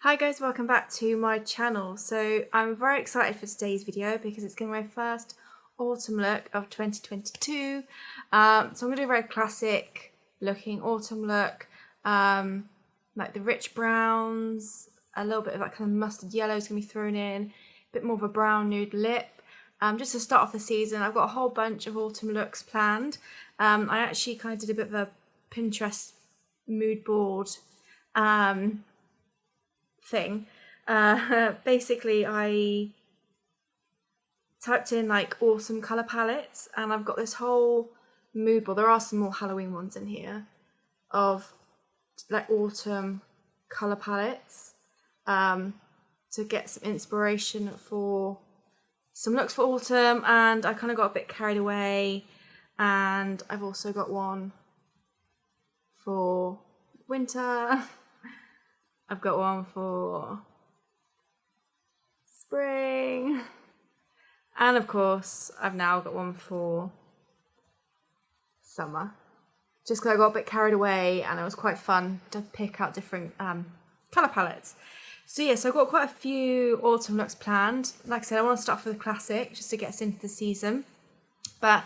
Hi guys, welcome back to my channel. So I'm very excited for today's video because it's going to be my first autumn look of 2022. So I'm going to do a very classic looking autumn look, like the rich browns, a little bit of that kind of mustard yellow is going to be thrown in, a bit more of a brown nude lip. Just to start off the season, I've got a whole bunch of autumn looks planned. I actually kind of did a bit of a Pinterest mood board thing. Basically I typed in like autumn colour palettes and I've got this whole mood board. There are some more Halloween ones in here of like autumn colour palettes to get some inspiration for some looks for autumn, and I kind of got a bit carried away, and I've also got one for winter. I've got one for spring, and of course I've now got one for summer, just because I got a bit carried away and it was quite fun to pick out different colour palettes. So yeah, so I've got quite a few autumn looks planned. Like I said, I want to start off with a classic just to get us into the season, but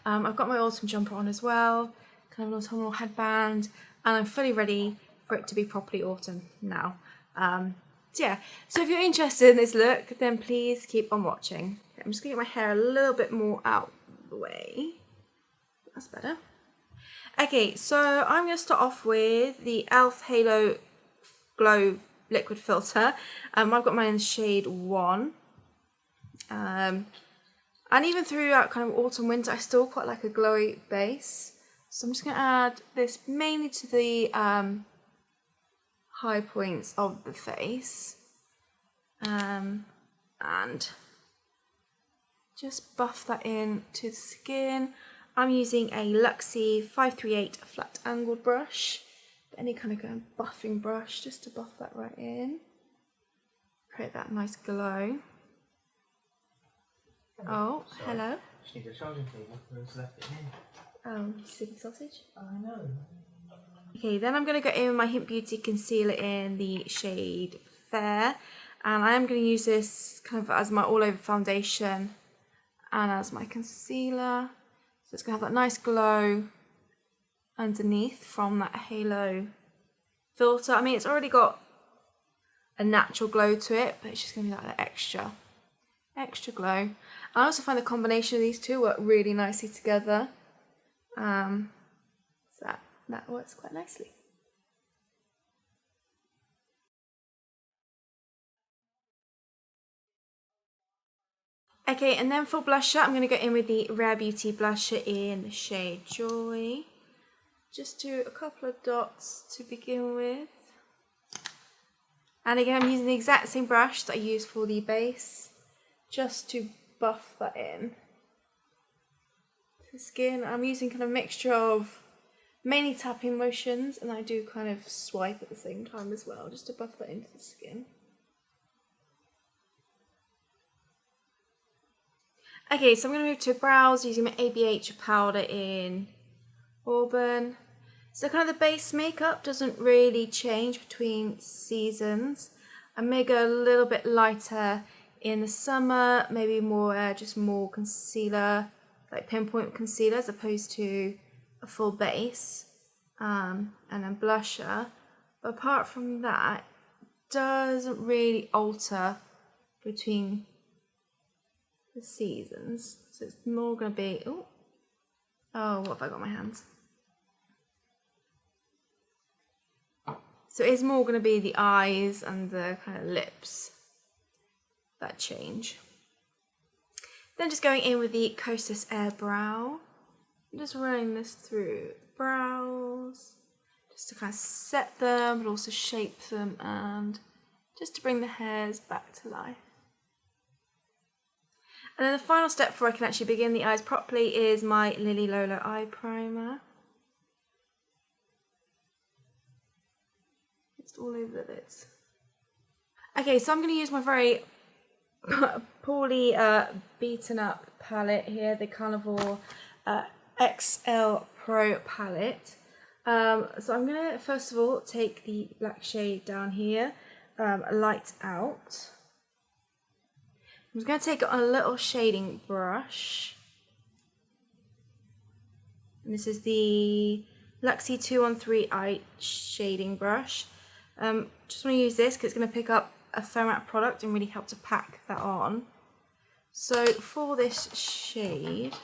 I've got my autumn jumper on as well, kind of an autumnal headband, and I'm fully ready for it to be properly autumn now. So yeah, so if you're interested in this look, then please keep on watching. I'm just gonna get my hair a little bit more out of the way. That's better. Okay, so I'm gonna start off with the e.l.f. Halo Glow liquid filter. I've got mine in the shade 1. And even throughout kind of autumn, winter, I still quite like a glowy base. So I'm just gonna add this mainly to the high points of the face, and just buff that in to the skin. I'm using a Luxie 538 flat angled brush, any kind of buffing brush, just to buff that right in, create that nice glow. Oh, hello. Just need a charging cable, who's left it here. Oh, you silly sausage. I know. Okay, then I'm going to go in with my Hint Beauty concealer in the shade Fair, and I am going to use this kind of as my all-over foundation and as my concealer. So it's going to have that nice glow underneath from that halo filter. I mean, it's already got a natural glow to it, but it's just going to be like that extra glow. I also find the combination of these two work really nicely together. So that works quite nicely. Okay, and then for blusher, I'm going to go in with the Rare Beauty blusher in the shade Joy. Just do a couple of dots to begin with. And again, I'm using the exact same brush that I used for the base, just to buff that in to the skin. I'm using kind of a mixture of mainly tapping motions, and I do kind of swipe at the same time as well, just to buff that into the skin. Okay, so I'm going to move to brows using my ABH powder in Auburn. So kind of the base makeup doesn't really change between seasons. I may go a little bit lighter in the summer, maybe more just more concealer, like pinpoint concealer as opposed to a full base, and then blusher. But apart from that, it doesn't really alter between the seasons. So it's more going to be, oh, what have I got in my hands? So it's more going to be the eyes and the kind of lips that change. Then just going in with the Kosas Air Brow. I'm just running this through the brows, just to kind of set them, but also shape them, and just to bring the hairs back to life. And then the final step before I can actually begin the eyes properly is my Lily Lola eye primer. Just all over the lids. Okay, so I'm going to use my very poorly beaten up palette here, the Carnival XL Pro palette. So I'm going to first of all take the black shade down here light out. I'm just going to take it on a little shading brush. And this is the Luxie 213 Eye shading brush. Just want to use this because it's going to pick up a fair amount of product and really help to pack that on. So for this shade,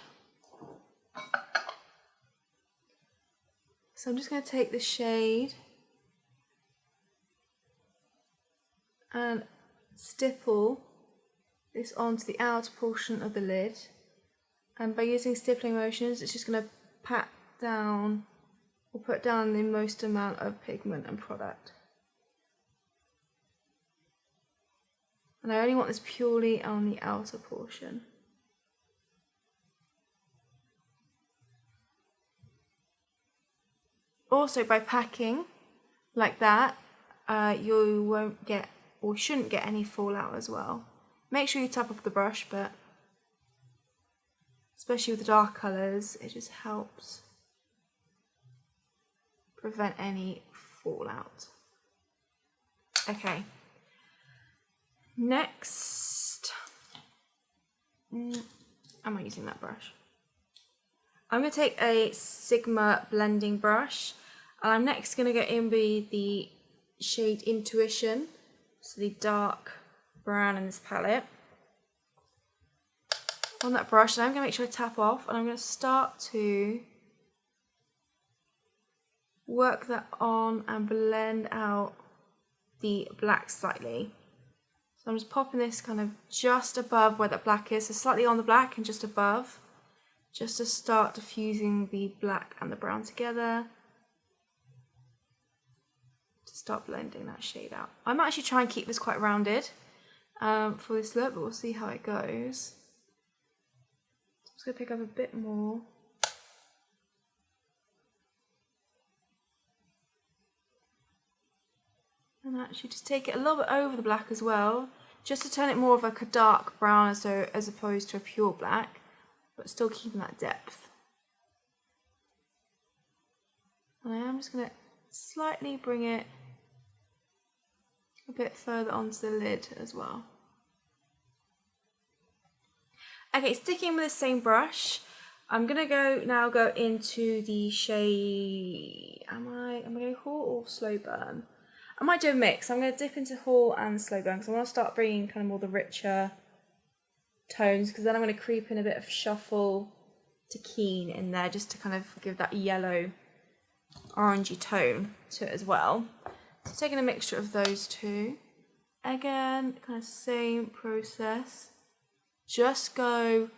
so I'm just going to take the shade and stipple this onto the outer portion of the lid. And by using stippling motions, it's just going to pat down or put down the most amount of pigment and product. And I only want this purely on the outer portion. Also, by packing like that, you won't get or shouldn't get any fallout as well. Make sure you tap off the brush, but especially with the dark colours, it just helps prevent any fallout. Okay. Next, am I using that brush? I'm going to take a Sigma blending brush, and I'm next going to go in with the shade Intuition, so the dark brown in this palette. On that brush, and I'm going to make sure I tap off, and I'm going to start to work that on and blend out the black slightly. So I'm just popping this kind of just above where that black is, so slightly on the black and just above, just to start diffusing the black and the brown together, to start blending that shade out. I might actually try and keep this quite rounded for this look, but we'll see how it goes. I'm just going to pick up a bit more. And actually just take it a little bit over the black as well, just to turn it more of like a dark brown as opposed to a pure black, but still keeping that depth. And I am just going to slightly bring it a bit further onto the lid as well. Okay, sticking with the same brush, I'm going to go into the shade, am I going Haul or Slow Burn? I might do a mix. I'm going to dip into Haul and Slow Burn because I want to start bringing kind of more the richer tones, because then I'm going to creep in a bit of Shuffle to Keen in there just to kind of give that yellow orangey tone to it as well. So taking a mixture of those two. Again, kind of same process. Just go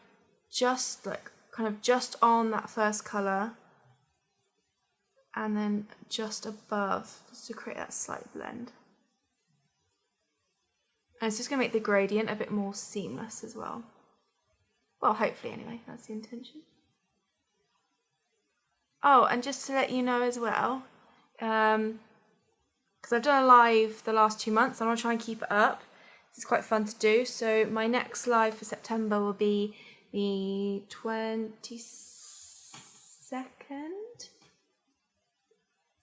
kind of just on that first colour, and then just above, just to create that slight blend. And it's just going to make the gradient a bit more seamless as well. Well, hopefully anyway, that's the intention. Oh, and just to let you know as well, because I've done a live the last 2 months, I want to try and keep it up. It's quite fun to do. So my next live for September will be the 22nd.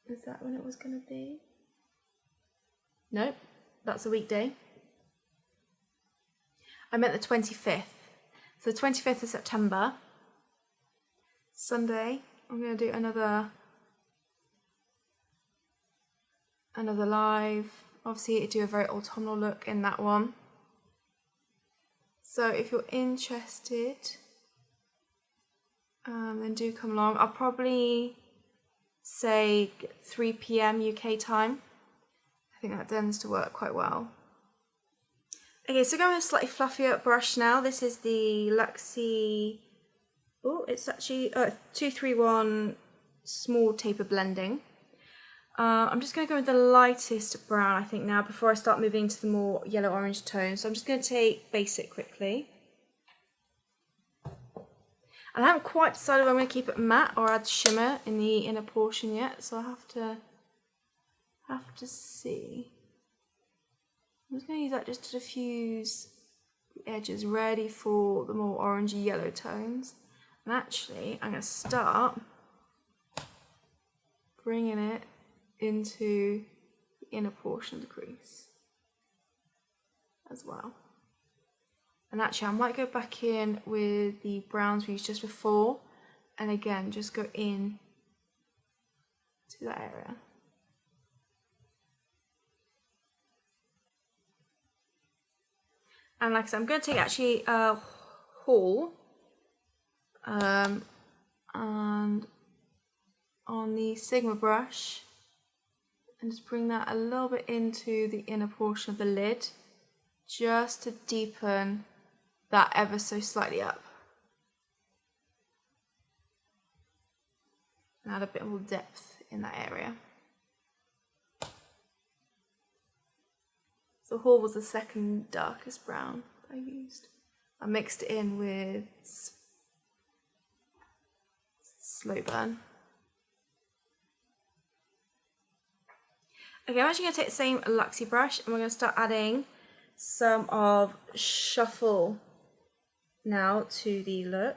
Is that when it was going to be? Nope, that's a weekday. I meant the 25th. So the 25th of September, Sunday, I'm going to do another live. Obviously, I do a very autumnal look in that one. So if you're interested, then do come along. I'll probably say 3 PM UK time. I think that tends to work quite well. Okay, so going with a slightly fluffier brush now. This is the Luxie, it's actually 231 small taper blending. I'm just going to go with the lightest brown, I think, now, before I start moving to the more yellow-orange tones. So I'm just going to take Basic quickly. And I haven't quite decided whether I'm going to keep it matte or add shimmer in the inner portion yet, so I have to see. I'm just going to use that just to diffuse the edges, ready for the more orangey yellow tones. And actually, I'm going to start bringing it into the inner portion of the crease. as well. And actually I might go back in with the browns we used just before, and again just go in to that area. And like I said, I'm going to take actually a haul and on the Sigma brush and just bring that a little bit into the inner portion of the lid, just to deepen that ever so slightly up. And add a bit more depth in that area. So Hall was the second darkest brown I used. I mixed it in with Slow Burn. Okay, I'm actually going to take the same Luxie brush and we're going to start adding some of Shuffle now to the look.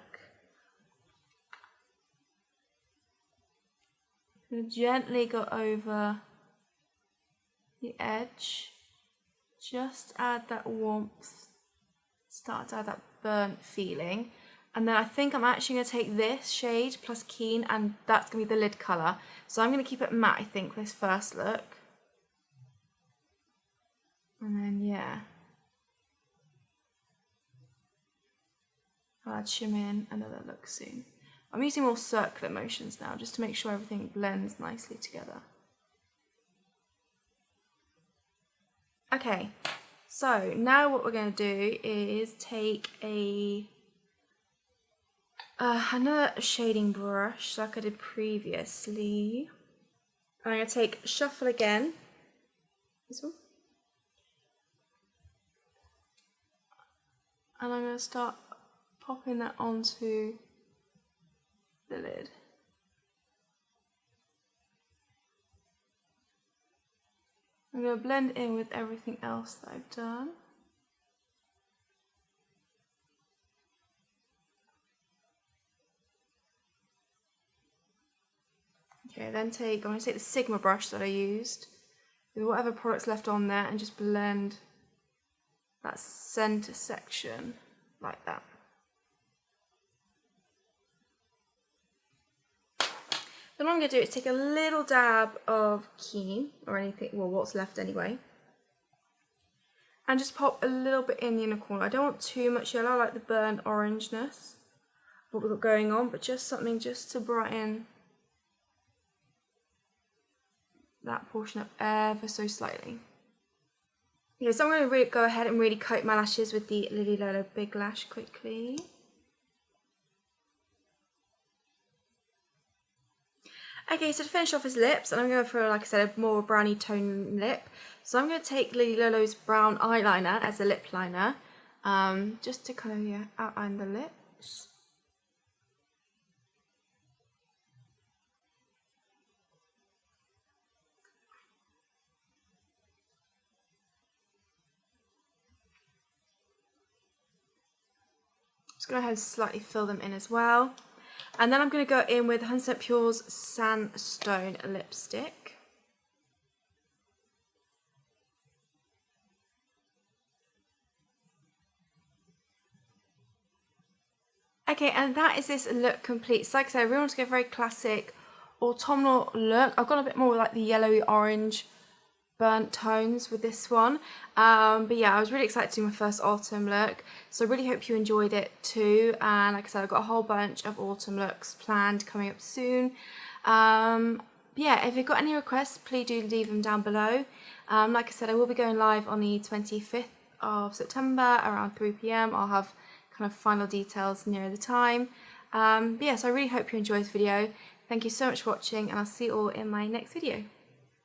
I'm going to gently go over the edge, just add that warmth, start to add that burnt feeling. And then I think I'm actually going to take this shade plus Keen, and that's going to be the lid colour. So I'm going to keep it matte, I think, for this first look. And then, yeah, I'll add shimmer in another look soon. I'm using more circular motions now, just to make sure everything blends nicely together. Okay, so now what we're going to do is take another shading brush like I did previously. I'm going to take Shuffle again, this one, and I'm going to start popping that onto the lid. I'm going to blend in with everything else that I've done. Okay, then I'm going to take the Sigma brush that I used with whatever products left on there and just blend that center section like that. Then what I'm going to do is take a little dab of Keen, or anything, well, what's left anyway, and just pop a little bit in the inner corner. I don't want too much yellow, I like the burnt orangeness of what we've got going on, but just something just to brighten that portion up ever so slightly. Okay, so I'm going to go ahead and really coat my lashes with the Lily Lolo Big Lash quickly. Okay, so to finish off his lips, and I'm going for, like I said, a more browny tone lip. So I'm going to take Lily Lolo's brown eyeliner as a lip liner, just to kind of outline the lips. Just go ahead and slightly fill them in as well. And then I'm going to go in with 100% Pure's Sandstone lipstick. Okay, and that is this look complete. So like I said, I really want to go very classic autumnal look. I've gone a bit more like the yellowy orange burnt tones with this one, but yeah, I was really excited to do my first autumn look, so I really hope you enjoyed it too. And like I said, I've got a whole bunch of autumn looks planned coming up soon. Yeah, if you've got any requests, please do leave them down below. Like I said, I will be going live on the 25th of September around 3 PM. I'll have kind of final details near the time. But yeah, so I really hope you enjoyed this video. Thank you so much for watching, and I'll see you all in my next video.